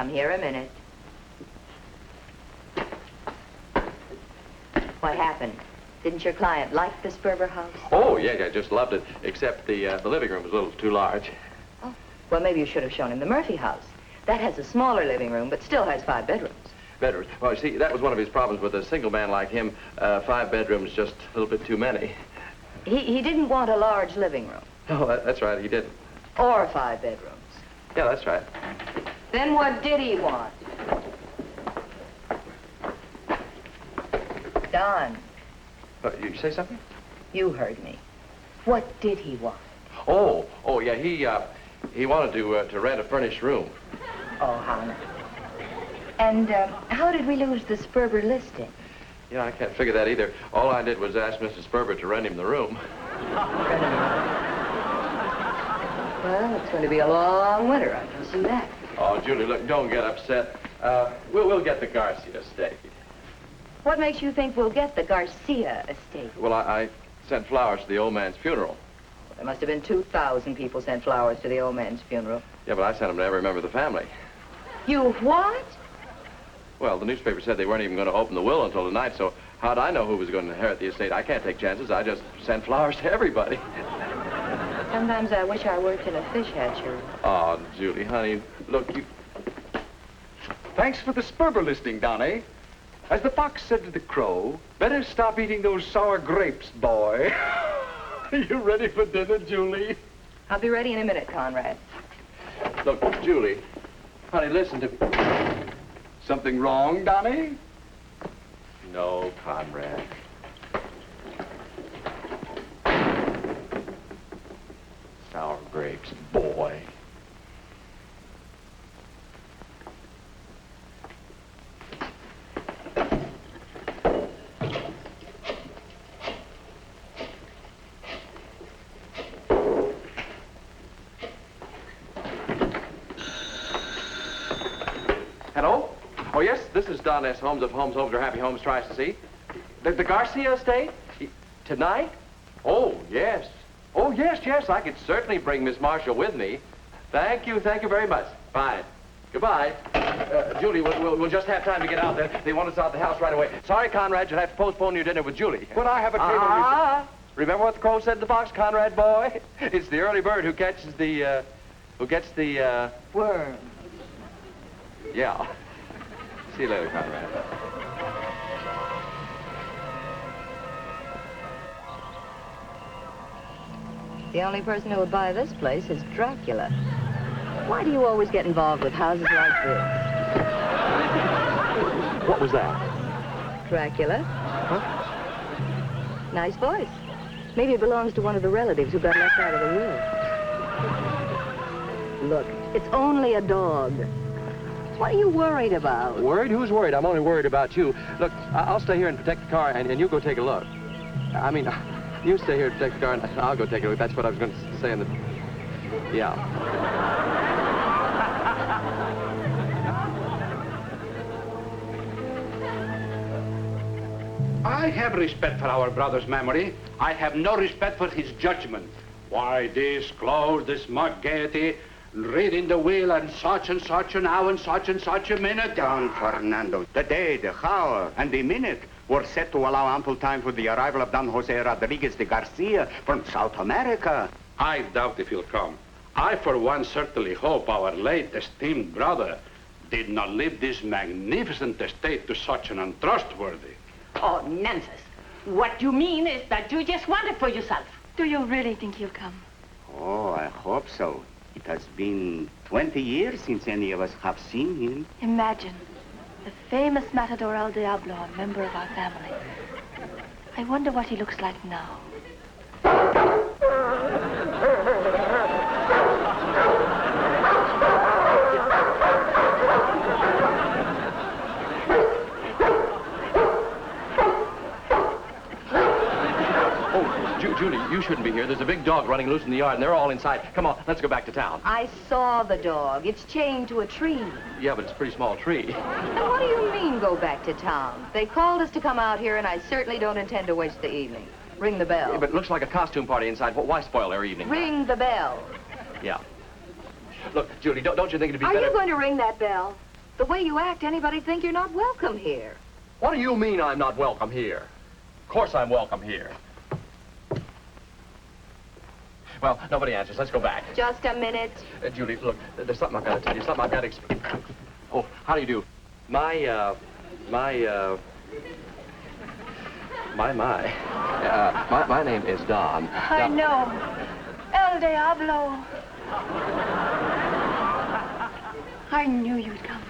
Come here a minute. What happened? Didn't your client like the Sperber house? Oh, yeah, just loved it, except the living room was a little too large. Oh, well, maybe you should have shown him the Murphy house. That has a smaller living room, but still has 5 bedrooms. Bedrooms? Well, see, that was one of his problems with a single man like him. 5 bedrooms, just a little bit too many. He didn't want a large living room. Oh, that's right, he didn't. Or 5 bedrooms. Yeah, that's right. Then what did he want? Don. You say something? You heard me. What did he want? Oh, yeah, he wanted to rent a furnished room. Oh, how nice. And how did we lose the Sperber listing? Yeah, I can't figure that either. All I did was ask Mr. Sperber to rent him the room. Well, it's going to be a long winter, I can see that. Oh, Julie, look, don't get upset. We'll get the Garcia estate. What makes you think we'll get the Garcia estate? Well, I sent flowers to the old man's funeral. Well, there must have been 2,000 people sent flowers to the old man's funeral. Yeah, but I sent them to every member of the family. You what? Well, the newspaper said they weren't even going to open the will until tonight, so how'd I know who was going to inherit the estate? I can't take chances. I just sent flowers to everybody. Sometimes I wish I worked in a fish hatchery. Oh, Julie, honey, look, you... Thanks for the Sperber listing, Donnie. As the fox said to the crow, better stop eating those sour grapes, boy. Are you ready for dinner, Julie? I'll be ready in a minute, Conrad. Look, Julie, honey, listen to me. Something wrong, Donnie? No, Conrad. Sour grapes, boy. Hello? Oh, yes, this is Don S. Holmes of Holmes, or Happy Homes tries to see. The Garcia estate? Tonight? Oh, yes. Oh, yes, I could certainly bring Miss Marshall with me. Thank you very much. Fine. Goodbye. Julie, we'll just have time to get out there. They want us out the house right away. Sorry, Conrad, you'll have to postpone your dinner with Julie. But I have a table... Remember what the crow said to the fox, Conrad, boy? It's the early bird who catches the, Worm. Yeah. See you later, Conrad. The only person who would buy this place is Dracula. Why do you always get involved with houses like this? What was that? Dracula. Huh? Nice voice. Maybe it belongs to one of the relatives who got left out of the will. Look, it's only a dog. What are you worried about? Worried? Who's worried? I'm only worried about you. Look, I'll stay here and protect the car, and you go take a look. I mean, you stay here and protect the car, and I'll go take a look. That's what I was going to say in the... Yeah. I have respect for our brother's memory. I have no respect for his judgment. Why disclose this mock gaiety, reading the will and such an hour and such a minute? Don Fernando, the day, the hour, and the minute were set to allow ample time for the arrival of Don Jose Rodriguez de Garcia from South America. I doubt if he'll come. I, for one, certainly hope our late esteemed brother did not leave this magnificent estate to such an untrustworthy. Oh, nonsense. What you mean is that you just want it for yourself. Do you really think he'll come? Oh, I hope so. It has been 20 years since any of us have seen him. Imagine, the famous matador El Diablo, a member of our family. I wonder what he looks like now. Julie, you shouldn't be here. There's a big dog running loose in the yard, and they're all inside. Come on, let's go back to town. I saw the dog. It's chained to a tree. Yeah, but it's a pretty small tree. And what do you mean, go back to town? They called us to come out here, and I certainly don't intend to waste the evening. Ring the bell. Yeah, but it looks like a costume party inside. Why spoil their evening? Ring the bell. Yeah. Look, Julie, don't you think it'd be Are better... you going to ring that bell? The way you act, anybody'd think you're not welcome here. What do you mean I'm not welcome here? Of course I'm welcome here. Well, nobody answers. Let's go back. Just a minute. Julie, look, there's something I've got to tell you. Something I've got to explain. Oh, how do you do? My name is Don. I know. El Diablo. I knew you'd come.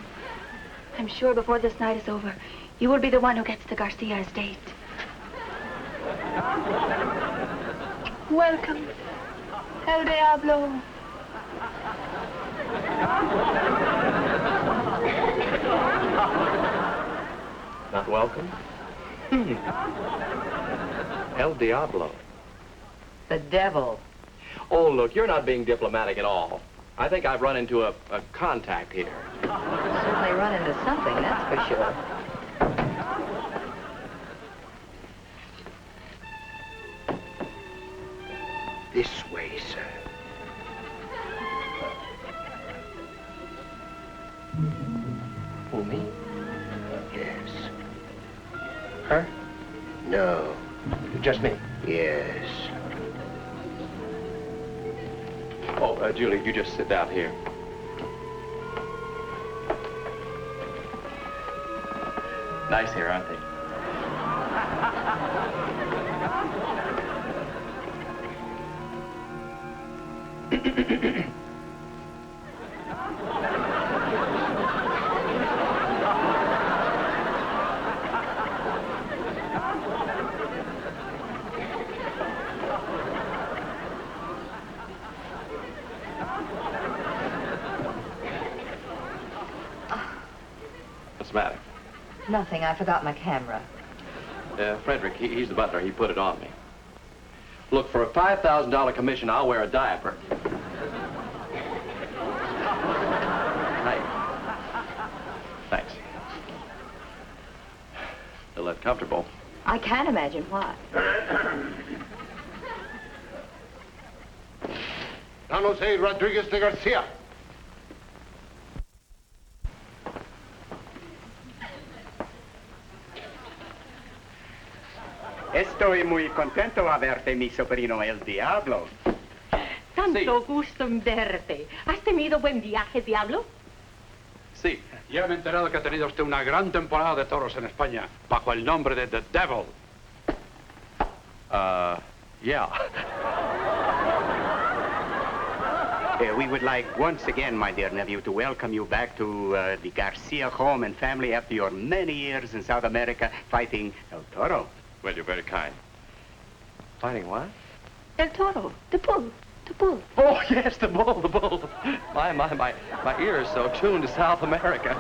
I'm sure before this night is over, you will be the one who gets the Garcia estate. Welcome, El Diablo. Not welcome? El Diablo. The devil. Oh, look, you're not being diplomatic at all. I think I've run into a contact here. Certainly run into something, that's for sure. This way, sir. Who, me? Yes. Her? No. Just me. Yes. Oh, Julie, you just sit down here. Nice here, aren't they? What's the matter? Nothing. I forgot my camera. Frederick, he's the butler. He put it on me. Look, for a $5,000 commission, I'll wear a diaper. Hey. Thanks. Feel that comfortable. I can't imagine why. Don Jose Rodriguez de Garcia. Estoy muy contento a verte, mi sobrino El Diablo. Tanto gusto en verte. ¿Has tenido buen viaje, Diablo? Sí. Ya me he enterado que ha tenido usted una gran temporada de toros en España, bajo el nombre de The Devil. Yeah. We would like once again, my dear nephew, to welcome you back to the Garcia home and family after your many years in South America fighting El Toro. Well, you're very kind. Fighting what? El Toro, the bull, the bull. Oh, yes, the bull, the bull. My ear is so tuned to South America.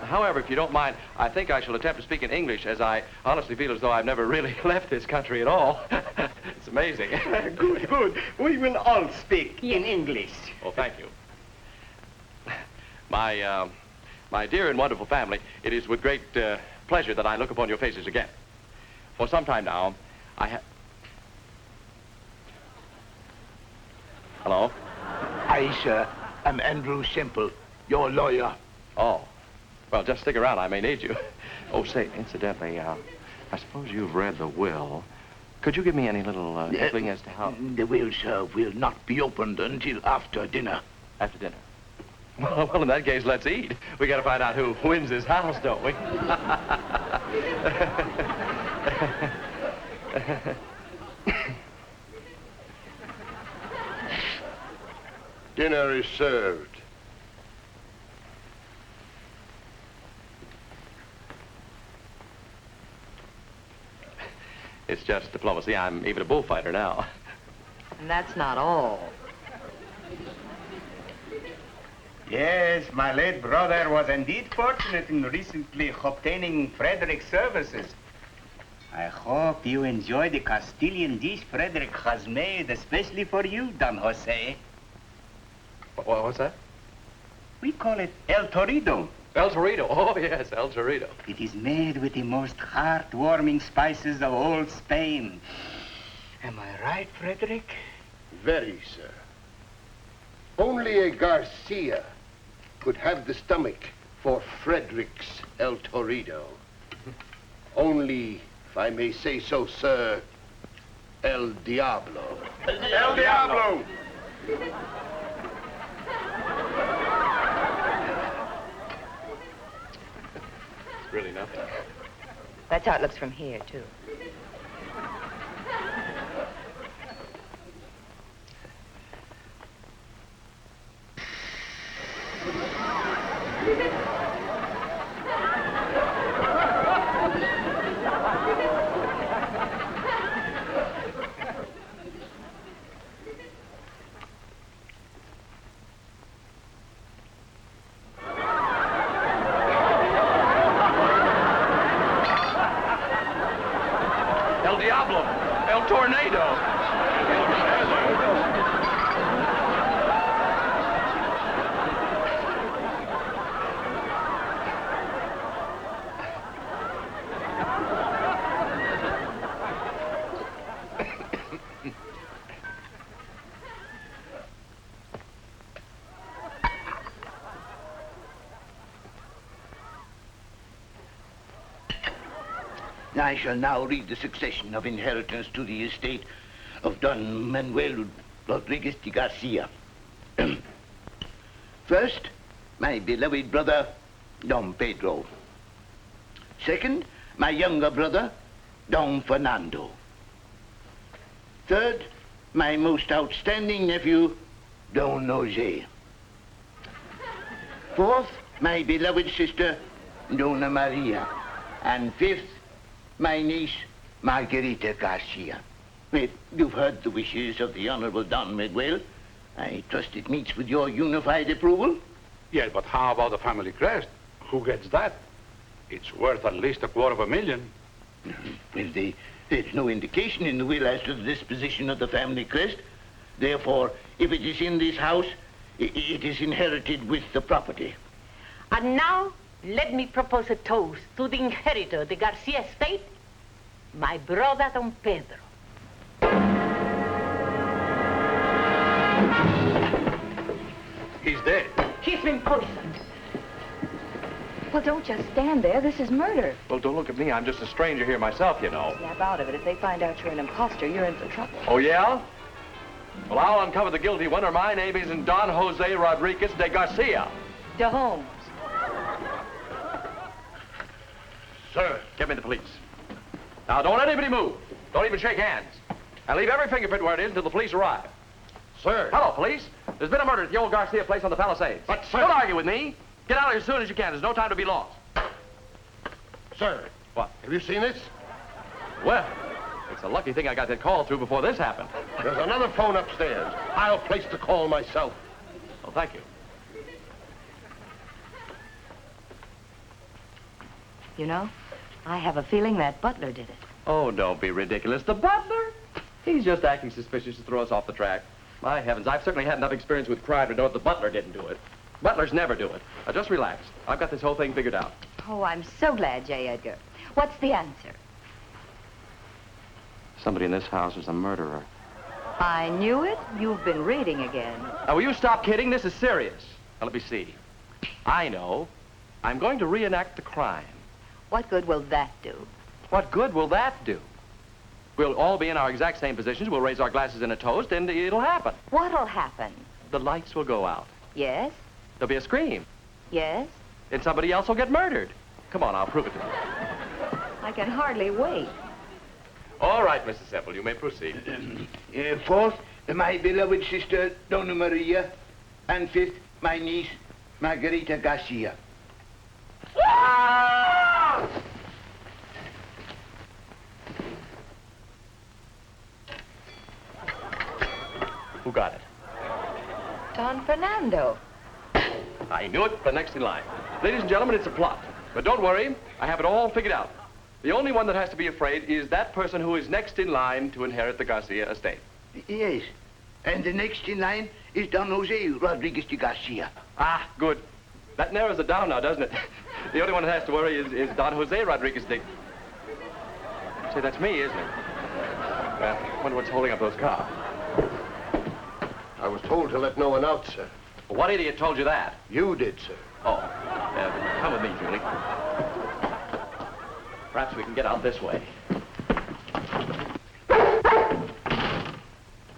However, if you don't mind, I think I shall attempt to speak in English, as I honestly feel as though I've never really left this country at all. It's amazing. Good, good. We will all speak in English. Oh, thank you. My dear and wonderful family, it is with great pleasure that I look upon your faces again. For some time now, I have... Hello? I, sir, am Andrew Semple, your lawyer. Oh. Well, just stick around. I may need you. Oh, say, incidentally, I suppose you've read the will. Could you give me any little inkling as to how... The will, sir, will not be opened until after dinner. After dinner? Well, in that case, let's eat. We got to find out who wins this house, don't we? Dinner is served. It's just diplomacy. I'm even a bullfighter now. And that's not all. Yes, my late brother was indeed fortunate in recently obtaining Frederick's services. I hope you enjoy the Castilian dish Frederick has made especially for you, Don Jose. What's that? We call it El Torito. El Torito. Oh, yes, El Torito. It is made with the most heart-warming spices of old Spain. Am I right, Frederick? Very, sir. Only a Garcia could have the stomach for Fredericks El Torito. Only, if I may say so, sir, El Diablo. El Diablo! It's really nothing. That's how it looks from here, too. El Diablo! El Tornado! I shall now read the succession of inheritance to the estate of Don Manuel Rodriguez de Garcia. First, my beloved brother, Don Pedro. Second, my younger brother, Don Fernando. Third, my most outstanding nephew, Don Jose. Fourth, my beloved sister, Dona Maria. And fifth, my niece, Margarita Garcia. Well, you've heard the wishes of the Honorable Don Manuel. I trust it meets with your unified approval. Yes, but how about the family crest? Who gets that? It's worth at least $250,000. Well, there's no indication in the will as to the disposition of the family crest. Therefore, if it is in this house, it is inherited with the property. And now, let me propose a toast to the inheritor of the Garcia estate, my brother Don Pedro. He's dead. He's been poisoned. Well, don't just stand there. This is murder. Well, don't look at me. I'm just a stranger here myself, you know. Snap out of it. If they find out you're an imposter, you're in for trouble. Oh, yeah? Well, I'll uncover the guilty one, or my name isn't Don Jose Rodriguez de Garcia. To Holmes. Sir. Get me the police. Now, don't let anybody move. Don't even shake hands. And leave every fingerprint where it is until the police arrive. Sir. Hello, police. There's been a murder at the old Garcia place on the Palisades. But, sir. Don't argue with me. Get out of here as soon as you can. There's no time to be lost. Sir. What? Have you seen this? Well, it's a lucky thing I got that call through before this happened. There's another phone upstairs. I'll place the call myself. Well, thank you. You know, I have a feeling that butler did it. Oh, don't be ridiculous. The butler? He's just acting suspicious to throw us off the track. My heavens, I've certainly had enough experience with crime to know the butler didn't do it. Butlers never do it. Now, just relax. I've got this whole thing figured out. Oh, I'm so glad, J. Edgar. What's the answer? Somebody in this house is a murderer. I knew it. You've been reading again. Now, will you stop kidding? This is serious. Now, let me see. I know. I'm going to reenact the crime. What good will that do? What good will that do? We'll all be in our exact same positions. We'll raise our glasses in a toast, and it'll happen. What'll happen? The lights will go out. Yes? There'll be a scream. Yes? And somebody else will get murdered. Come on, I'll prove it to you. I can hardly wait. All right, Mrs. Semple, you may proceed. Fourth, my beloved sister, Dona Maria. And fifth, my niece, Margarita Garcia. Who got it? Don Fernando. I knew it. The next in line. Ladies and gentlemen, it's a plot. But don't worry. I have it all figured out. The only one that has to be afraid is that person who is next in line to inherit the Garcia estate. Yes. And the next in line is Don Jose Rodriguez de Garcia. Ah, good. That narrows it down now, doesn't it? The only one that has to worry is Don Jose Rodriguez de... Say, that's me, isn't it? Well, I wonder what's holding up those cars. I was told to let no one out, sir. Well, what idiot told you that? You did, sir. Oh. Come with me, Julie. Perhaps we can get out this way.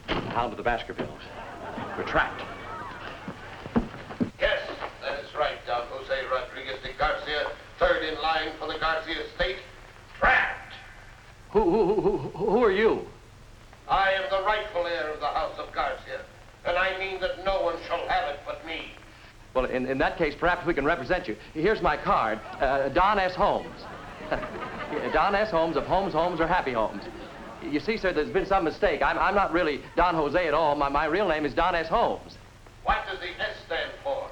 Hound of the Baskervilles. Retract. Yes, that is right, Don Jose Rodriguez de Garcia, third in line for the Garcia estate. Trapped! Who are you? I am the rightful heir of the House of Garcia, and I mean that no one shall have it but me. Well, in that case, perhaps we can represent you. Here's my card. Don S. Holmes. Don S. Holmes of Holmes, Holmes, or Happy Homes. You see, sir, there's been some mistake. I'm not really Don Jose at all. My real name is Don S. Holmes. What does the S stand for?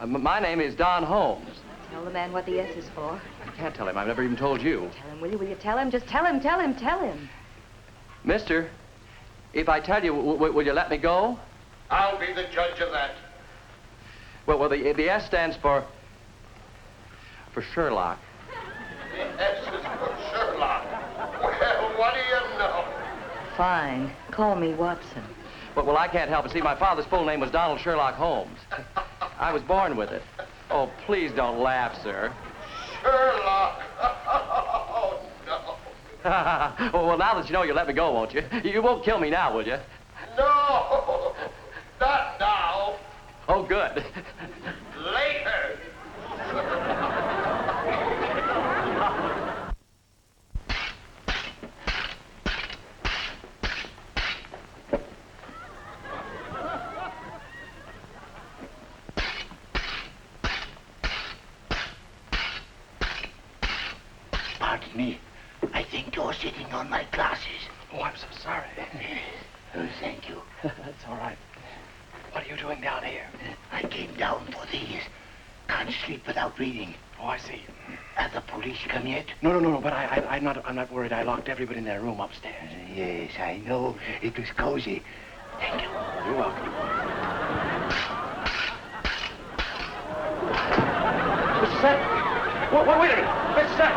My name is Don Holmes. Tell the man what the S is for. I can't tell him. I've never even told you. Tell him, will you? Will you tell him? Just tell him, tell him, tell him. Mister, if I tell you, will you let me go? I'll be the judge of that. Well, the S stands for Sherlock. The S is for Sherlock. Well, what do you know? Fine. Call me Watson. Well, I can't help it. See, my father's full name was Donald Sherlock Holmes. I was born with it. Oh, please don't laugh, sir. Sherlock. Oh, no. Well, now that you know, you'll let me go, won't you? You won't kill me now, will you? No, not now. Oh, good. Later. Pardon me. I think you're sitting on my glasses. Oh, I'm so sorry. Oh, thank you. That's all right. What are you doing down here? I came down for these. Can't sleep without reading. Oh, I see. Have the police come yet? No, but I'm not worried. I locked everybody in their room upstairs. Yes, I know. It was cozy. Thank you. You're welcome. Mr. Sepp! Wait a minute! Mr. Sepp!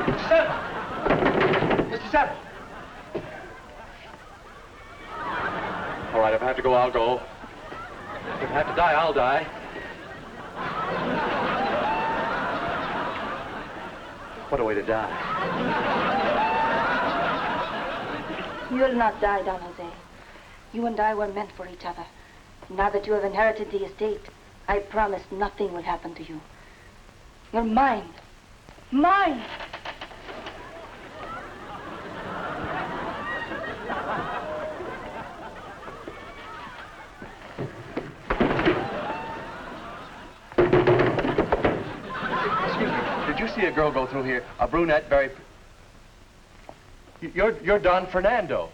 Mr. Sepp! Mr. Sepp! All right, if I have to go, I'll go. If I have to die, I'll die. What a way to die. You'll not die, Don Jose. You and I were meant for each other. Now that you have inherited the estate, I promise nothing will happen to you. You're mine. Mine! Did you see a girl go through here? A brunette, very... You're Don Fernando.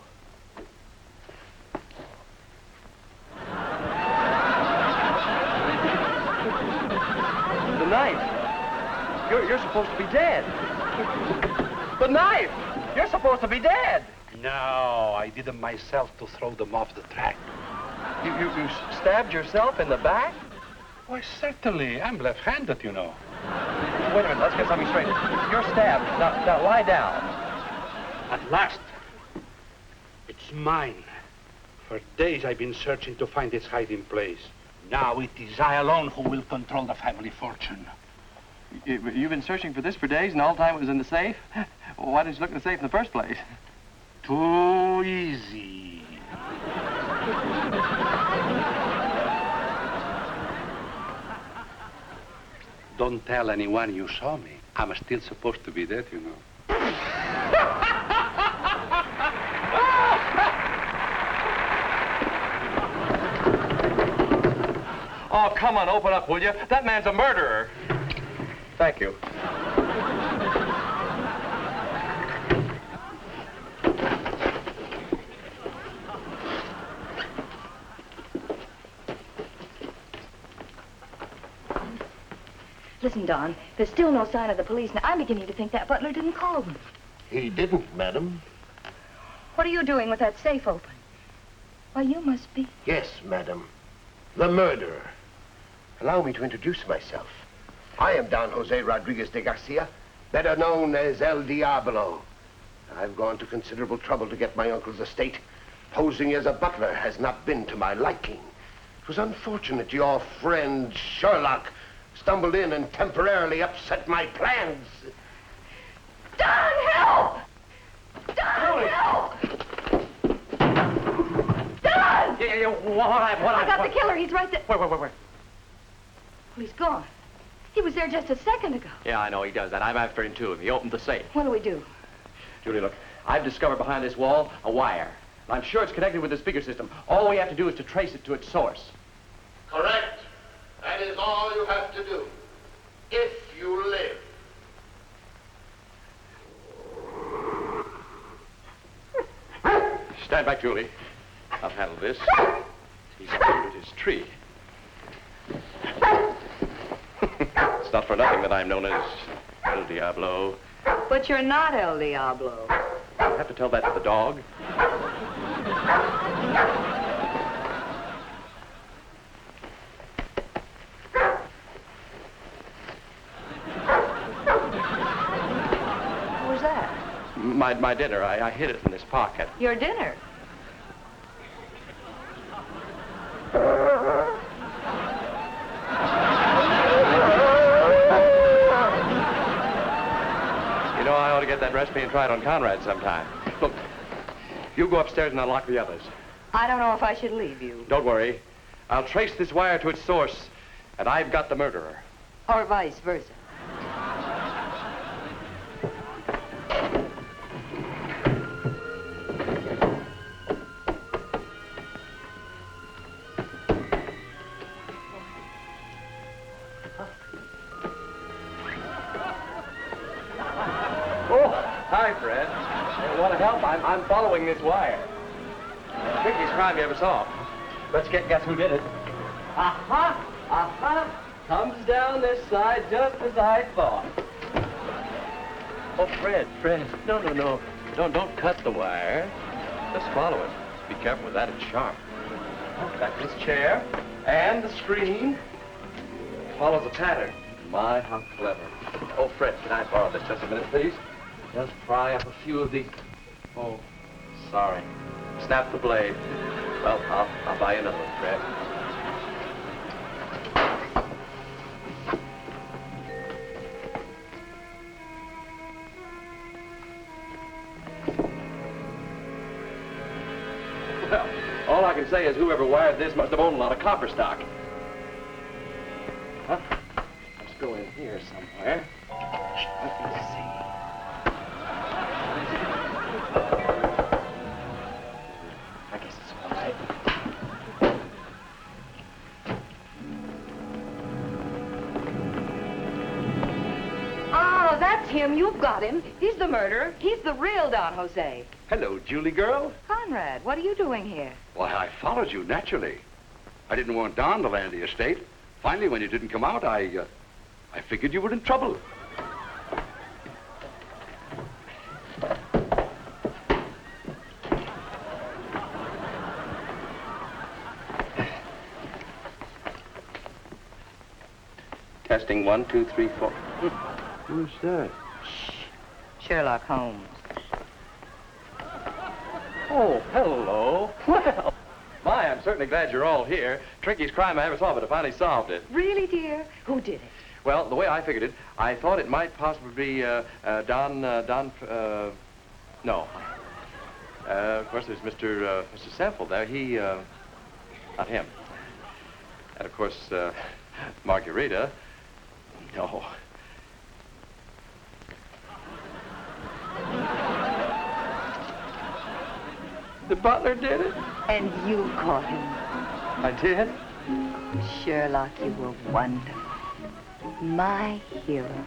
The knife. You're supposed to be dead. The knife! You're supposed to be dead. No, I did them myself to throw them off the track. You stabbed yourself in the back? Why, certainly. I'm left-handed, you know. Wait a minute, let's get something straight. You're stabbed. Now lie down. At last, it's mine. For days I've been searching to find its hiding place. Now it is I alone who will control the family fortune. You've been searching for this for days, and all the time it was in the safe? Why didn't you look in the safe in the first place? Too easy. Don't tell anyone you saw me. I'm still supposed to be dead, you know. Oh, come on, open up, will you? That man's a murderer. Thank you. Listen, Don, there's still no sign of the police. Now, I'm beginning to think that butler didn't call them. He didn't, madam. What are you doing with that safe open? Why, you must be... Yes, madam. The murderer. Allow me to introduce myself. I am Don Jose Rodriguez de Garcia, better known as El Diablo. I've gone to considerable trouble to get my uncle's estate. Posing as a butler has not been to my liking. It was unfortunate your friend Sherlock stumbled in and temporarily upset my plans. Don, help! Don, help! Don! Yeah, what? I got the killer. He's right there. Where? Well, he's gone. He was there just a second ago. Yeah, I know he does that. I'm after him, too. He opened the safe. What do we do? Julie, look, I've discovered behind this wall a wire. I'm sure it's connected with the speaker system. All we have to do is to trace it to its source. Correct. That is all you have to do. If you live. Stand back, Julie. I'll handle this. He's under his tree. It's not for nothing that I'm known as El Diablo. But you're not El Diablo. I'll have to tell that to the dog. What was that? My dinner. I hid it in this pocket. Your dinner. You know, I ought to get that recipe and try it on Conrad sometime. Look, you go upstairs and unlock the others. I don't know if I should leave you. Don't worry. I'll trace this wire to its source, and I've got the murderer. Or vice versa. Hi, Fred. You want to help? I'm following this wire. Biggest crime you ever saw. Let's guess who did it. Aha! Aha! Comes down this side just as I thought. Oh, Fred. No. Don't cut the wire. Just follow it. Be careful with that, it's sharp. Back this chair and the screen. Follow the pattern. My, how clever. Oh, Fred, can I borrow this just a minute, please? Just pry up a few of the... Oh, sorry. Snap the blade. Well, I'll buy you another one, Fred. Well, all I can say is whoever wired this must have owned a lot of copper stock. Huh? Let's go in here somewhere. Let me see. I guess it's all right. Oh, that's him. You've got him. He's the murderer. He's the real Don Jose. Hello, Julie girl. Conrad, what are you doing here? Why, I followed you, naturally. I didn't want Don to land the estate. Finally, when you didn't come out, I figured you were in trouble. Testing 1, 2, 3, 4. Who's that? Sherlock Holmes. Oh, hello. Well, my, I'm certainly glad you're all here. Trickiest crime I ever saw, but I finally solved it. Really, dear? Who did it? Well, the way I figured it, I thought it might possibly be no. Of course, there's Mr. Sample there. He, not him. And of course, Margarita. No. The butler did it. And you caught him. I did? Sherlock, you were wonderful. My hero.